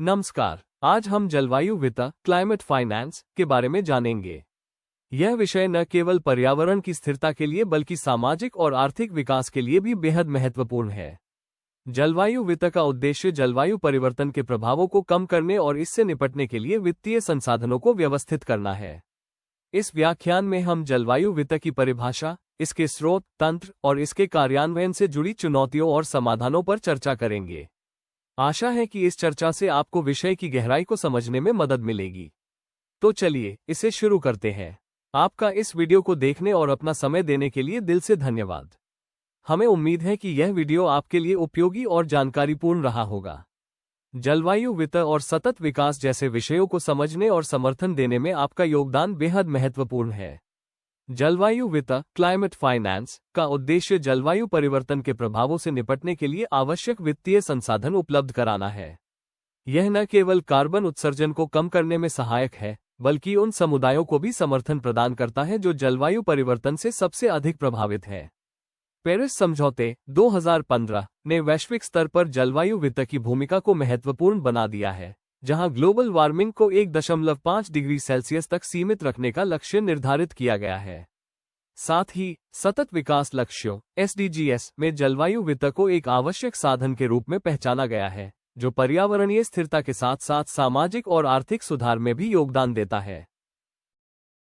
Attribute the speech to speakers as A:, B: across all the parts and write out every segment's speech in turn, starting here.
A: नमस्कार। आज हम जलवायु वित्त क्लाइमेट फाइनेंस के बारे में जानेंगे। यह विषय न केवल पर्यावरण की स्थिरता के लिए बल्कि सामाजिक और आर्थिक विकास के लिए भी बेहद महत्वपूर्ण है। जलवायु वित्त का उद्देश्य जलवायु परिवर्तन के प्रभावों को कम करने और इससे निपटने के लिए वित्तीय संसाधनों को व्यवस्थित करना है। इस व्याख्यान में हम जलवायु वित्त की परिभाषा, इसके स्रोत, तंत्र और इसके कार्यान्वयन से जुड़ी चुनौतियों और समाधानों पर चर्चा करेंगे। आशा है कि इस चर्चा से आपको विषय की गहराई को समझने में मदद मिलेगी। तो चलिए इसे शुरू करते हैं। आपका इस वीडियो को देखने और अपना समय देने के लिए दिल से धन्यवाद। हमें उम्मीद है कि यह वीडियो आपके लिए उपयोगी और जानकारीपूर्ण रहा होगा। जलवायु वित्त और सतत विकास जैसे विषयों को समझने और समर्थन देने में आपका योगदान बेहद महत्वपूर्ण है। जलवायु वित्त क्लाइमेट फाइनेंस का उद्देश्य जलवायु परिवर्तन के प्रभावों से निपटने के लिए आवश्यक वित्तीय संसाधन उपलब्ध कराना है। यह न केवल कार्बन उत्सर्जन को कम करने में सहायक है, बल्कि उन समुदायों को भी समर्थन प्रदान करता है जो जलवायु परिवर्तन से सबसे अधिक प्रभावित है। पेरिस समझौते 2015 ने वैश्विक स्तर पर जलवायु वित्त की भूमिका को महत्वपूर्ण बना दिया है, जहां ग्लोबल वार्मिंग को 1.5 डिग्री सेल्सियस तक सीमित रखने का लक्ष्य निर्धारित किया गया है। साथ ही सतत विकास लक्ष्यों (SDGs) में जलवायु वित्त को एक आवश्यक साधन के रूप में पहचाना गया है, जो पर्यावरणीय स्थिरता के साथ साथ सामाजिक और आर्थिक सुधार में भी योगदान देता है।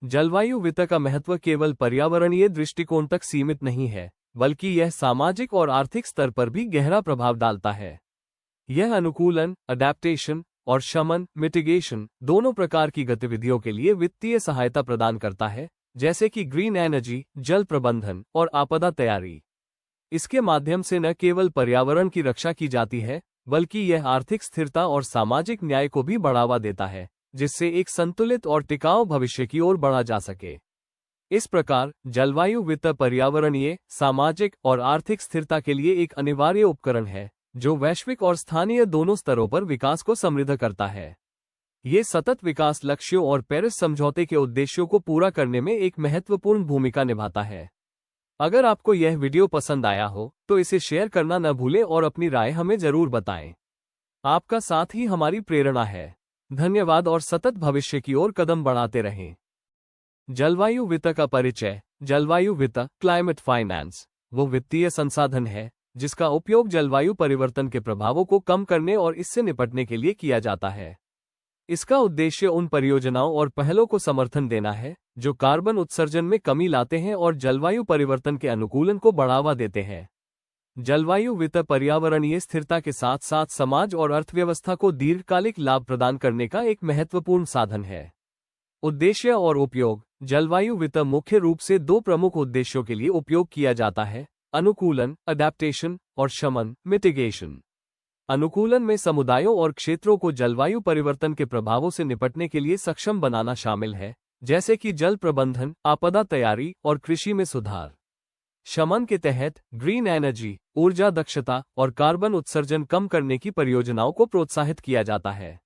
A: जलवायु वित्त का महत्व केवल पर्यावरणीय दृष्टिकोण तक सीमित नहीं है, बल्कि यह सामाजिक और आर्थिक स्तर पर भी गहरा प्रभाव डालता है। यह अनुकूलन, अडैप्टेशन और शमन मिटिगेशन दोनों प्रकार की गतिविधियों के लिए वित्तीय सहायता प्रदान करता है, जैसे कि ग्रीन एनर्जी, जल प्रबंधन और आपदा तैयारी। इसके माध्यम से न केवल पर्यावरण की रक्षा की जाती है, बल्कि यह आर्थिक स्थिरता और सामाजिक न्याय को भी बढ़ावा देता है, जिससे एक संतुलित और टिकाऊ भविष्य की ओर बढ़ा जा सके। इस प्रकार जलवायु वित्त पर्यावरणीय, सामाजिक और आर्थिक स्थिरता के लिए एक अनिवार्य उपकरण है, जो वैश्विक और स्थानीय दोनों स्तरों पर विकास को समृद्ध करता है। ये सतत विकास लक्ष्यों और पेरिस समझौते के उद्देश्यों को पूरा करने में एक महत्वपूर्ण भूमिका निभाता है। अगर आपको यह वीडियो पसंद आया हो तो इसे शेयर करना न भूलें और अपनी राय हमें जरूर बताएं। आपका साथ ही हमारी प्रेरणा है। धन्यवाद और सतत भविष्य की ओर कदम बढ़ाते रहें। जलवायु वित्त का परिचय। जलवायु वित्त क्लाइमेट फाइनेंस वो वित्तीय संसाधन है जिसका उपयोग जलवायु परिवर्तन के प्रभावों को कम करने और इससे निपटने के लिए किया जाता है। इसका उद्देश्य उन परियोजनाओं और पहलों को समर्थन देना है जो कार्बन उत्सर्जन में कमी लाते हैं और जलवायु परिवर्तन के अनुकूलन को बढ़ावा देते हैं। जलवायु वित्त पर्यावरणीय स्थिरता के साथ साथ समाज और अर्थव्यवस्था को दीर्घकालिक लाभ प्रदान करने का एक महत्वपूर्ण साधन है। उद्देश्य और उपयोग। जलवायु वित्त मुख्य रूप से दो प्रमुख उद्देश्यों के लिए उपयोग किया जाता है: अनुकूलन अडैप्टेशन और शमन मिटिगेशन। अनुकूलन में समुदायों और क्षेत्रों को जलवायु परिवर्तन के प्रभावों से निपटने के लिए सक्षम बनाना शामिल है, जैसे कि जल प्रबंधन, आपदा तैयारी और कृषि में सुधार। शमन के तहत ग्रीन एनर्जी, ऊर्जा दक्षता और कार्बन उत्सर्जन कम करने की परियोजनाओं को प्रोत्साहित किया जाता है।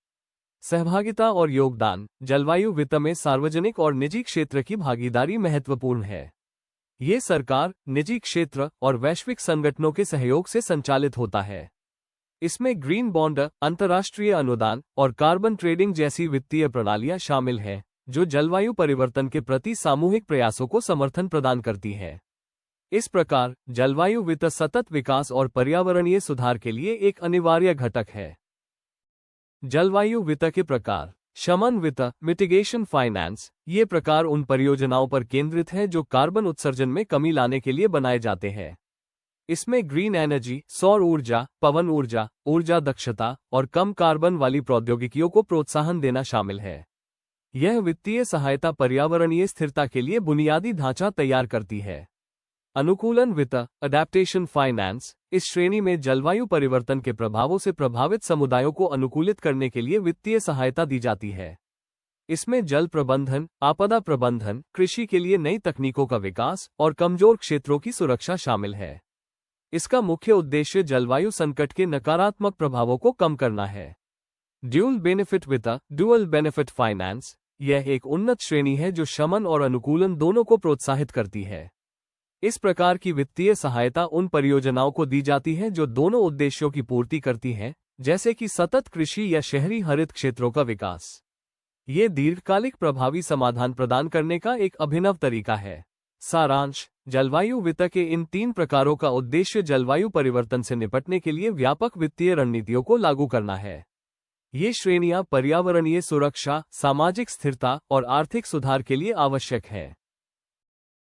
A: सहभागिता और योगदान। जलवायु वित्त में सार्वजनिक और निजी क्षेत्र की भागीदारी महत्वपूर्ण है। ये सरकार, निजी क्षेत्र और वैश्विक संगठनों के सहयोग से संचालित होता है। इसमें ग्रीन बॉन्ड, अंतर्राष्ट्रीय अनुदान और कार्बन ट्रेडिंग जैसी वित्तीय प्रणालियां शामिल हैं, जो जलवायु परिवर्तन के प्रति सामूहिक प्रयासों को समर्थन प्रदान करती है। इस प्रकार जलवायु वित्त सतत विकास और पर्यावरणीय सुधार के लिए एक अनिवार्य घटक है। जलवायु वित्त के प्रकार। शमन वित्त मिटिगेशन फाइनेंस। ये प्रकार उन परियोजनाओं पर केंद्रित हैं जो कार्बन उत्सर्जन में कमी लाने के लिए बनाए जाते हैं। इसमें ग्रीन एनर्जी, सौर ऊर्जा, पवन ऊर्जा, ऊर्जा दक्षता और कम कार्बन वाली प्रौद्योगिकियों को प्रोत्साहन देना शामिल है। यह वित्तीय सहायता पर्यावरणीय स्थिरता के लिए बुनियादी ढांचा तैयार करती है। अनुकूलन वित्त अडैप्टेशन फाइनेंस। इस श्रेणी में जलवायु परिवर्तन के प्रभावों से प्रभावित समुदायों को अनुकूलित करने के लिए वित्तीय सहायता दी जाती है। इसमें जल प्रबंधन, आपदा प्रबंधन, कृषि के लिए नई तकनीकों का विकास और कमजोर क्षेत्रों की सुरक्षा शामिल है। इसका मुख्य उद्देश्य जलवायु संकट के नकारात्मक प्रभावों को कम करना है। ड्यूल बेनिफिट वित्त ड्यूअल बेनिफिट फाइनेंस। यह एक उन्नत श्रेणी है जो शमन और अनुकूलन दोनों को प्रोत्साहित करती है। इस प्रकार की वित्तीय सहायता उन परियोजनाओं को दी जाती है जो दोनों उद्देश्यों की पूर्ति करती हैं, जैसे कि सतत कृषि या शहरी हरित क्षेत्रों का विकास। ये दीर्घकालिक प्रभावी समाधान प्रदान करने का एक अभिनव तरीका है। सारांश, जलवायु वित्त के इन 3 प्रकारों का उद्देश्य जलवायु परिवर्तन से निपटने के लिए व्यापक वित्तीय रणनीतियों को लागू करना है। ये श्रेणियां पर्यावरणीय सुरक्षा, सामाजिक स्थिरता और आर्थिक सुधार के लिए आवश्यक है।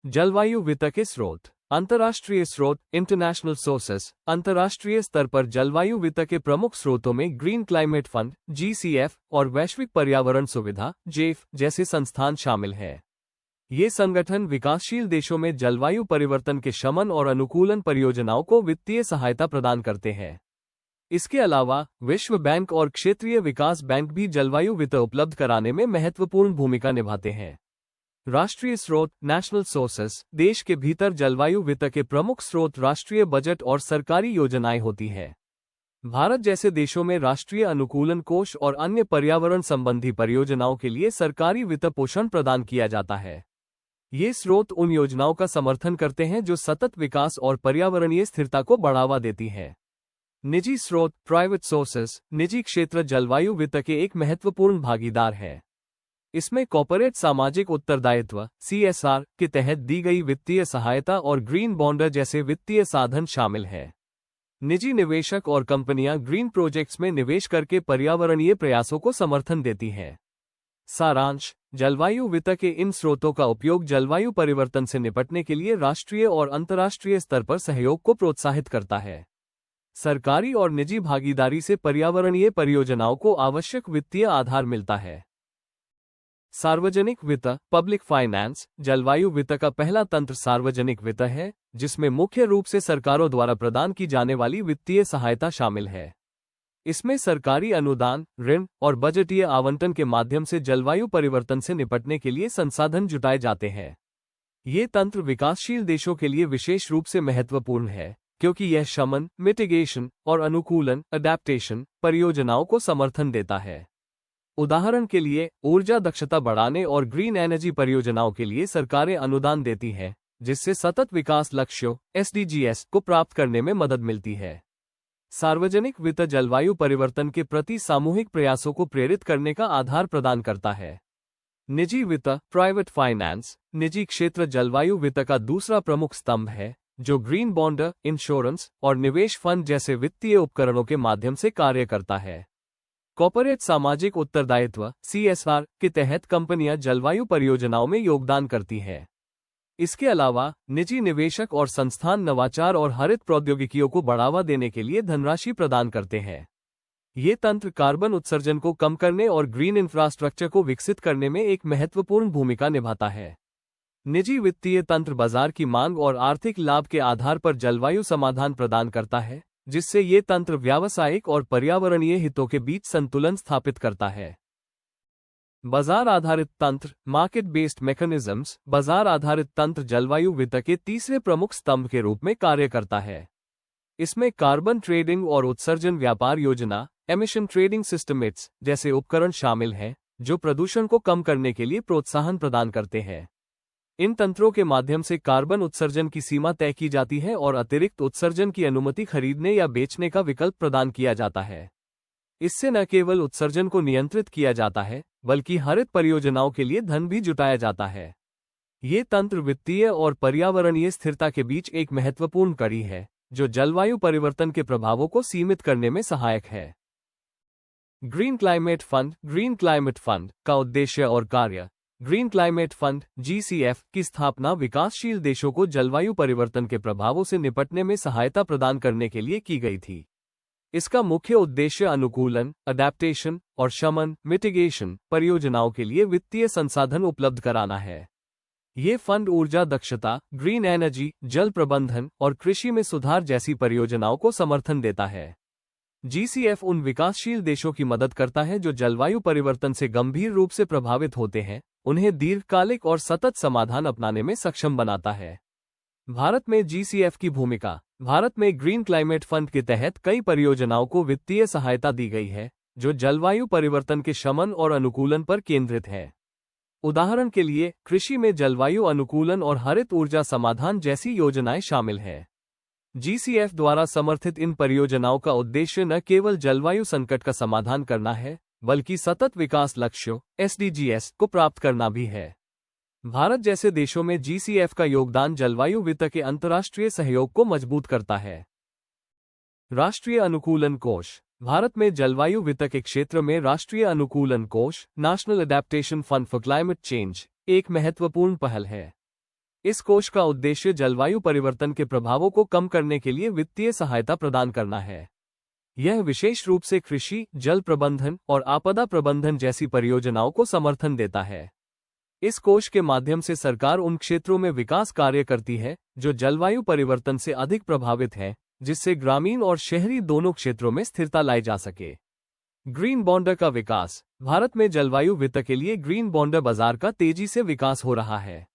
A: जलवायु वित्त के स्रोत। अंतर्राष्ट्रीय स्रोत, इंटरनेशनल सोर्सेस। अंतर्राष्ट्रीय स्तर पर जलवायु वित्त के प्रमुख स्रोतों में ग्रीन क्लाइमेट फंड (GCF) और वैश्विक पर्यावरण सुविधा (JEF) जैसे संस्थान शामिल हैं। ये संगठन विकासशील देशों में जलवायु परिवर्तन के शमन और अनुकूलन परियोजनाओं को वित्तीय सहायता प्रदान करते हैं। इसके अलावा विश्व बैंक और क्षेत्रीय विकास बैंक भी जलवायु वित्त उपलब्ध कराने में महत्वपूर्ण भूमिका निभाते हैं। राष्ट्रीय स्रोत, नेशनल सोर्सेस। देश के भीतर जलवायु वित्त के प्रमुख स्रोत राष्ट्रीय बजट और सरकारी योजनाएं होती हैं। भारत जैसे देशों में राष्ट्रीय अनुकूलन कोष और अन्य पर्यावरण संबंधी परियोजनाओं के लिए सरकारी वित्त पोषण प्रदान किया जाता है। ये स्रोत उन योजनाओं का समर्थन करते हैं जो सतत विकास और पर्यावरणीय स्थिरता को बढ़ावा देती हैं। निजी स्रोत, प्राइवेट सोर्सेस। निजी क्षेत्र जलवायु वित्त के एक महत्वपूर्ण भागीदार है। इसमें कॉर्पोरेट सामाजिक उत्तरदायित्व (CSR) के तहत दी गई वित्तीय सहायता और ग्रीन बॉन्ड जैसे वित्तीय साधन शामिल हैं। निजी निवेशक और कंपनियां ग्रीन प्रोजेक्ट्स में निवेश करके पर्यावरणीय प्रयासों को समर्थन देती हैं। सारांश, जलवायु वित्त के इन स्रोतों का उपयोग जलवायु परिवर्तन से निपटने के लिए राष्ट्रीय और अंतर्राष्ट्रीय स्तर पर सहयोग को प्रोत्साहित करता है। सरकारी और निजी भागीदारी से पर्यावरणीय परियोजनाओं को आवश्यक वित्तीय आधार मिलता है। सार्वजनिक वित्त, पब्लिक फाइनेंस। जलवायु वित्त का पहला तंत्र सार्वजनिक वित्त है, जिसमें मुख्य रूप से सरकारों द्वारा प्रदान की जाने वाली वित्तीय सहायता शामिल है। इसमें सरकारी अनुदान, ऋण और बजटीय आवंटन के माध्यम से जलवायु परिवर्तन से निपटने के लिए संसाधन जुटाए जाते हैं। ये तंत्र विकासशील देशों के लिए विशेष रूप से महत्वपूर्ण है, क्योंकि यह शमन, मिटिगेशन और अनुकूलन (अडैप्टेशन) परियोजनाओं को समर्थन देता है। उदाहरण के लिए, ऊर्जा दक्षता बढ़ाने और ग्रीन एनर्जी परियोजनाओं के लिए सरकारें अनुदान देती हैं, जिससे सतत विकास लक्ष्यों (SDGs) को प्राप्त करने में मदद मिलती है। सार्वजनिक वित्त जलवायु परिवर्तन के प्रति सामूहिक प्रयासों को प्रेरित करने का आधार प्रदान करता है। निजी वित्त, प्राइवेट फाइनेंस। निजी क्षेत्र जलवायु वित्त का दूसरा प्रमुख स्तंभ है, जो ग्रीन बॉन्ड, इंश्योरेंस और निवेश फंड जैसे वित्तीय उपकरणों के माध्यम से कार्य करता है। कॉर्पोरेट सामाजिक उत्तरदायित्व (CSR) के तहत कंपनियां जलवायु परियोजनाओं में योगदान करती हैं। इसके अलावा निजी निवेशक और संस्थान नवाचार और हरित प्रौद्योगिकियों को बढ़ावा देने के लिए धनराशि प्रदान करते हैं। ये तंत्र कार्बन उत्सर्जन को कम करने और ग्रीन इंफ्रास्ट्रक्चर को विकसित करने में एक महत्वपूर्ण भूमिका निभाता है। निजी वित्तीय तंत्र बाजार की मांग और आर्थिक लाभ के आधार पर जलवायु समाधान प्रदान करता है, जिससे ये तंत्र व्यावसायिक और पर्यावरणीय हितों के बीच संतुलन स्थापित करता है। बाजार आधारित तंत्र, मार्केट बेस्ड मैकेनिज्म्स। बाजार आधारित तंत्र जलवायु वित्त के तीसरे प्रमुख स्तंभ के रूप में कार्य करता है। इसमें कार्बन ट्रेडिंग और उत्सर्जन व्यापार योजना (एमिशन ट्रेडिंग सिस्टम्स) जैसे उपकरण शामिल हैं, जो प्रदूषण को कम करने के लिए प्रोत्साहन प्रदान करते हैं। इन तंत्रों के माध्यम से कार्बन उत्सर्जन की सीमा तय की जाती है और अतिरिक्त उत्सर्जन की अनुमति खरीदने या बेचने का विकल्प प्रदान किया जाता है। इससे न केवल उत्सर्जन को नियंत्रित किया जाता है, बल्कि हरित परियोजनाओं के लिए धन भी जुटाया जाता है। ये तंत्र वित्तीय और पर्यावरणीय स्थिरता के बीच एक महत्वपूर्ण कड़ी है, जो जलवायु परिवर्तन के प्रभावों को सीमित करने में सहायक है। Green climate fund. Green climate fund का उद्देश्य और कार्य। ग्रीन क्लाइमेट फंड (GCF) की स्थापना विकासशील देशों को जलवायु परिवर्तन के प्रभावों से निपटने में सहायता प्रदान करने के लिए की गई थी। इसका मुख्य उद्देश्य अनुकूलन, अडैप्टेशन और शमन, मिटिगेशन परियोजनाओं के लिए वित्तीय संसाधन उपलब्ध कराना है। ये फंड ऊर्जा दक्षता, ग्रीन एनर्जी, जल प्रबंधन और कृषि में सुधार जैसी परियोजनाओं को समर्थन देता है। GCF उन विकासशील देशों की मदद करता है जो जलवायु परिवर्तन से गंभीर रूप से प्रभावित होते हैं, उन्हें दीर्घकालिक और सतत समाधान अपनाने में सक्षम बनाता है। भारत में GCF की भूमिका। भारत में ग्रीन क्लाइमेट फंड के तहत कई परियोजनाओं को वित्तीय सहायता दी गई है, जो जलवायु परिवर्तन के शमन और अनुकूलन पर केंद्रित है। उदाहरण के लिए, कृषि में जलवायु अनुकूलन और हरित ऊर्जा समाधान जैसी योजनाएं शामिल हैं। GCF द्वारा समर्थित इन परियोजनाओं का उद्देश्य न केवल जलवायु संकट का समाधान करना है, बल्कि सतत विकास लक्ष्यों SDGs को प्राप्त करना भी है। भारत जैसे देशों में GCF का योगदान जलवायु वित्त के अंतर्राष्ट्रीय सहयोग को मजबूत करता है। राष्ट्रीय अनुकूलन कोष। भारत में जलवायु वित्त के क्षेत्र में राष्ट्रीय अनुकूलन कोष national adaptation fund for climate change एक महत्वपूर्ण पहल है। इस कोष का उद्देश्य जलवायु परिवर्तन के प्रभावों को कम करने के लिए वित्तीय सहायता प्रदान करना है। यह विशेष रूप से कृषि, जल प्रबंधन और आपदा प्रबंधन जैसी परियोजनाओं को समर्थन देता है। इस कोष के माध्यम से सरकार उन क्षेत्रों में विकास कार्य करती है जो जलवायु परिवर्तन से अधिक प्रभावित हैं, जिससे ग्रामीण और शहरी दोनों क्षेत्रों में स्थिरता लाई जा सके। ग्रीन बॉन्ड का विकास। भारत में जलवायु वित्त के लिए ग्रीन बॉन्ड बाजार का तेजी से विकास हो रहा है।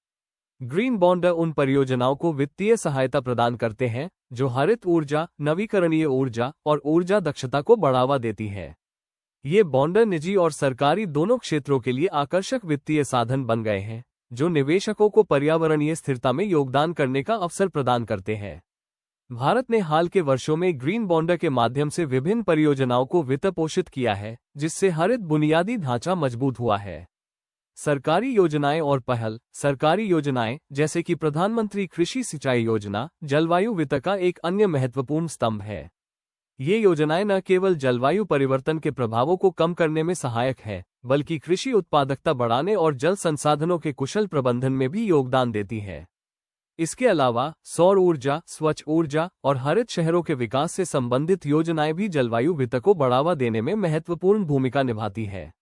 A: ग्रीन बॉन्ड उन परियोजनाओं को वित्तीय सहायता प्रदान करते हैं जो हरित ऊर्जा, नवीकरणीय ऊर्जा और ऊर्जा दक्षता को बढ़ावा देती है। ये बॉन्ड निजी और सरकारी दोनों क्षेत्रों के लिए आकर्षक वित्तीय साधन बन गए हैं, जो निवेशकों को पर्यावरणीय स्थिरता में योगदान करने का अवसर प्रदान करते हैं। भारत ने हाल के वर्षों में ग्रीन बॉन्ड के माध्यम से विभिन्न परियोजनाओं को वित्त पोषित किया है, जिससे हरित बुनियादी ढांचा मजबूत हुआ है। सरकारी योजनाएं और पहल। सरकारी योजनाएं जैसे कि प्रधानमंत्री कृषि सिंचाई योजना जलवायु वित्त का एक अन्य महत्वपूर्ण स्तंभ है। ये योजनाएं न केवल जलवायु परिवर्तन के प्रभावों को कम करने में सहायक है, बल्कि कृषि उत्पादकता बढ़ाने और जल संसाधनों के कुशल प्रबंधन में भी योगदान देती है। इसके अलावा सौर ऊर्जा, स्वच्छ ऊर्जा और हरित शहरों के विकास से संबंधित योजनाएं भी जलवायु वित्त को बढ़ावा देने में महत्वपूर्ण भूमिका निभाती है।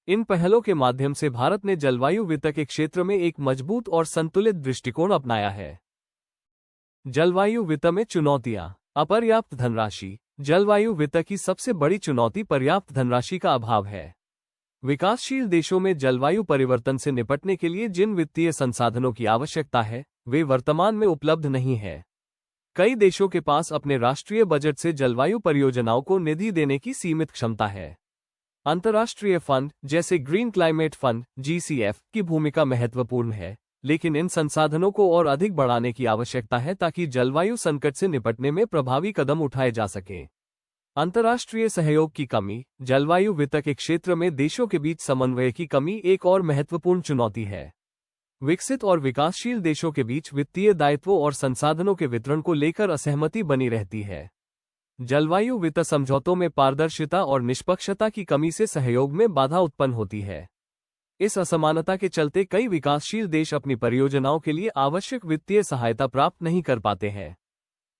A: इन पहलों के माध्यम से भारत ने जलवायु वित्त के क्षेत्र में एक मजबूत और संतुलित दृष्टिकोण अपनाया है। जलवायु वित्त में चुनौतियां। अपर्याप्त धनराशि। जलवायु वित्त की सबसे बड़ी चुनौती पर्याप्त धनराशि का अभाव है। विकासशील देशों में जलवायु परिवर्तन से निपटने के लिए जिन वित्तीय संसाधनों की आवश्यकता है, वे वर्तमान में उपलब्ध नहीं है। कई देशों के पास अपने राष्ट्रीय बजट से जलवायु परियोजनाओं को निधि देने की सीमित क्षमता है। अंतर्राष्ट्रीय फंड जैसे ग्रीन क्लाइमेट फंड GCF की भूमिका महत्वपूर्ण है, लेकिन इन संसाधनों को और अधिक बढ़ाने की आवश्यकता है ताकि जलवायु संकट से निपटने में प्रभावी कदम उठाए जा सके। अंतर्राष्ट्रीय सहयोग की कमी। जलवायु वित्त के क्षेत्र में देशों के बीच समन्वय की कमी एक और महत्वपूर्ण चुनौती है। विकसित और विकासशील देशों के बीच वित्तीय दायित्वों और संसाधनों के वितरण को लेकर असहमति बनी रहती है। जलवायु वित्त समझौतों में पारदर्शिता और निष्पक्षता की कमी से सहयोग में बाधा उत्पन्न होती है। इस असमानता के चलते कई विकासशील देश अपनी परियोजनाओं के लिए आवश्यक वित्तीय सहायता प्राप्त नहीं कर पाते हैं।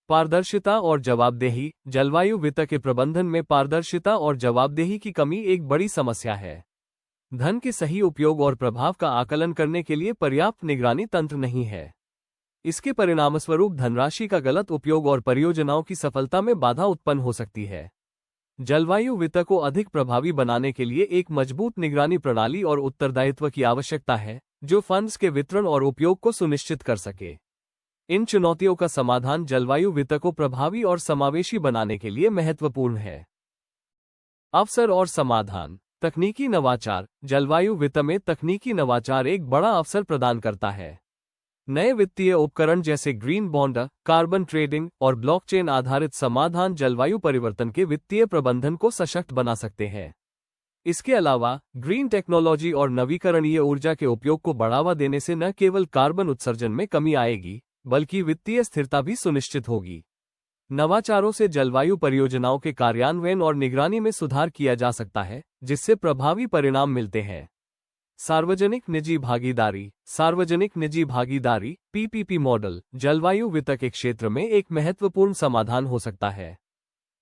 A: पारदर्शिता और जवाबदेही। जलवायु वित्त के प्रबंधन में पारदर्शिता और जवाबदेही की कमी एक बड़ी समस्या है। धन के सही उपयोग और प्रभाव का आकलन करने के लिए पर्याप्त निगरानी तंत्र नहीं है। इसके परिणामस्वरूप धनराशि का गलत उपयोग और परियोजनाओं की सफलता में बाधा उत्पन्न हो सकती है। जलवायु वित्त को अधिक प्रभावी बनाने के लिए एक मजबूत निगरानी प्रणाली और उत्तरदायित्व की आवश्यकता है, जो फंड्स के वितरण और उपयोग को सुनिश्चित कर सके। इन चुनौतियों का समाधान जलवायु वित्त को प्रभावी और समावेशी बनाने के लिए महत्वपूर्ण है। अवसर और समाधान। तकनीकी नवाचार। जलवायु वित्त में तकनीकी नवाचार एक बड़ा अवसर प्रदान करता है। नए वित्तीय उपकरण जैसे ग्रीन बॉन्ड, कार्बन ट्रेडिंग और ब्लॉकचेन आधारित समाधान जलवायु परिवर्तन के वित्तीय प्रबंधन को सशक्त बना सकते हैं। इसके अलावा ग्रीन टेक्नोलॉजी और नवीकरणीय ऊर्जा के उपयोग को बढ़ावा देने से न केवल कार्बन उत्सर्जन में कमी आएगी, बल्कि वित्तीय स्थिरता भी सुनिश्चित होगी। नवाचारों से जलवायु परियोजनाओं के कार्यान्वयन और निगरानी में सुधार किया जा सकता है, जिससे प्रभावी परिणाम मिलते हैं। सार्वजनिक निजी भागीदारी। सार्वजनिक निजी भागीदारी PPP मॉडल जलवायु वित्त के क्षेत्र में एक महत्वपूर्ण समाधान हो सकता है।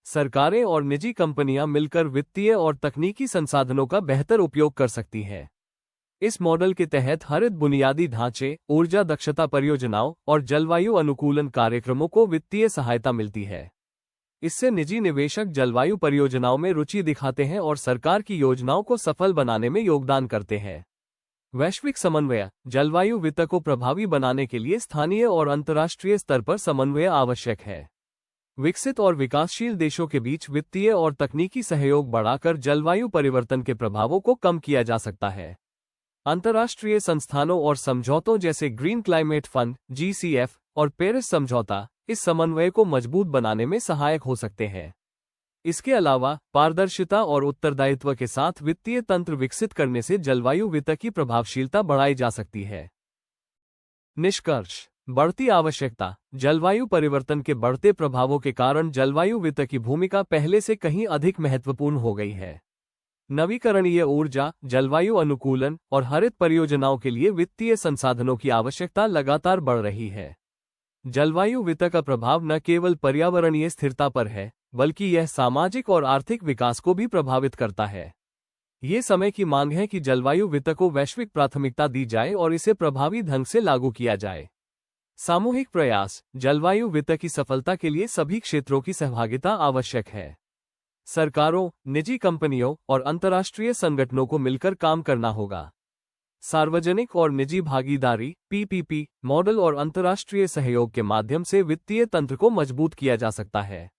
A: सरकारें और निजी कंपनियां मिलकर वित्तीय और तकनीकी संसाधनों का बेहतर उपयोग कर सकती हैं। इस मॉडल के तहत हरित बुनियादी ढांचे, ऊर्जा दक्षता परियोजनाओं और जलवायु अनुकूलन कार्यक्रमों को वित्तीय सहायता मिलती है। इससे निजी निवेशक जलवायु परियोजनाओं में रुचि दिखाते हैं और सरकार की योजनाओं को सफल बनाने में योगदान करते हैं। वैश्विक समन्वय। जलवायु वित्त को प्रभावी बनाने के लिए स्थानीय और अंतर्राष्ट्रीय स्तर पर समन्वय आवश्यक है। विकसित और विकासशील देशों के बीच वित्तीय और तकनीकी सहयोग बढ़ाकर जलवायु परिवर्तन के प्रभावों को कम किया जा सकता है। अंतर्राष्ट्रीय संस्थानों और समझौतों जैसे ग्रीन क्लाइमेट फंड GCF और पेरिस समझौता इस समन्वय को मजबूत बनाने में सहायक हो सकते हैं। इसके अलावा पारदर्शिता और उत्तरदायित्व के साथ वित्तीय तंत्र विकसित करने से जलवायु वित्त की प्रभावशीलता बढ़ाई जा सकती है। निष्कर्ष, बढ़ती आवश्यकता। जलवायु परिवर्तन के बढ़ते प्रभावों के कारण जलवायु वित्त की भूमिका पहले से कहीं अधिक महत्वपूर्ण हो गई है। नवीकरणीय ऊर्जा, जलवायु अनुकूलन और हरित परियोजनाओं के लिए वित्तीय संसाधनों की आवश्यकता लगातार बढ़ रही है। जलवायु वित्त का प्रभाव न केवल पर्यावरणीय स्थिरता पर है, बल्कि यह सामाजिक और आर्थिक विकास को भी प्रभावित करता है। ये समय की मांग है कि जलवायु वित्त को वैश्विक प्राथमिकता दी जाए और इसे प्रभावी ढंग से लागू किया जाए। सामूहिक प्रयास। जलवायु वित्त की सफलता के लिए सभी क्षेत्रों की सहभागिता आवश्यक है। सरकारों, निजी कंपनियों और अंतर्राष्ट्रीय संगठनों को मिलकर काम करना होगा। सार्वजनिक और निजी भागीदारी (पीपीपी) मॉडल और अंतर्राष्ट्रीय सहयोग के माध्यम से वित्तीय तंत्र को मजबूत किया जा सकता है।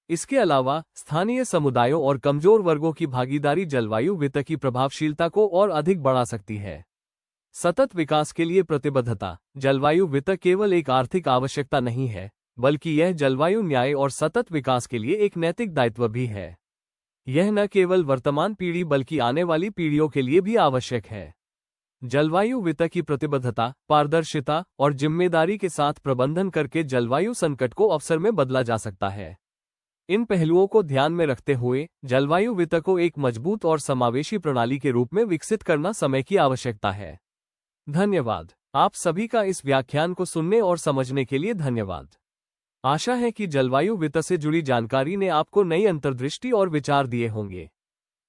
A: इसके अलावा स्थानीय समुदायों और कमजोर वर्गों की भागीदारी जलवायु वित्त की प्रभावशीलता को और अधिक बढ़ा सकती है। सतत विकास के लिए प्रतिबद्धता। जलवायु वित्त केवल एक आर्थिक आवश्यकता नहीं है, बल्कि यह जलवायु न्याय और सतत विकास के लिए एक नैतिक दायित्व भी है। यह न केवल वर्तमान पीढ़ी बल्कि आने वाली पीढ़ियों के लिए भी आवश्यक है। जलवायु वित्त की प्रतिबद्धता, पारदर्शिता और जिम्मेदारी के साथ प्रबंधन करके जलवायु संकट को अवसर में बदला जा सकता है। इन पहलुओं को ध्यान में रखते हुए जलवायु वित्त को एक मजबूत और समावेशी प्रणाली के रूप में विकसित करना समय की आवश्यकता है। धन्यवाद। आप सभी का इस व्याख्यान को सुनने और समझने के लिए धन्यवाद। आशा है कि जलवायु वित्त से जुड़ी जानकारी ने आपको नई अंतर्दृष्टि और विचार दिए होंगे।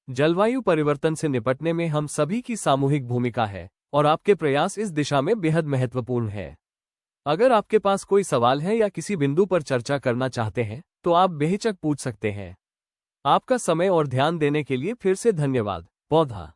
A: जलवायु परिवर्तन से निपटने में हम सभी की सामूहिक भूमिका है और आपके प्रयास इस दिशा में बेहद महत्वपूर्ण है। अगर आपके पास कोई सवाल है या किसी बिंदु पर चर्चा करना चाहते हैं, तो आप बेहिचक पूछ सकते हैं। आपका समय और ध्यान देने के लिए फिर से धन्यवाद। पौधा।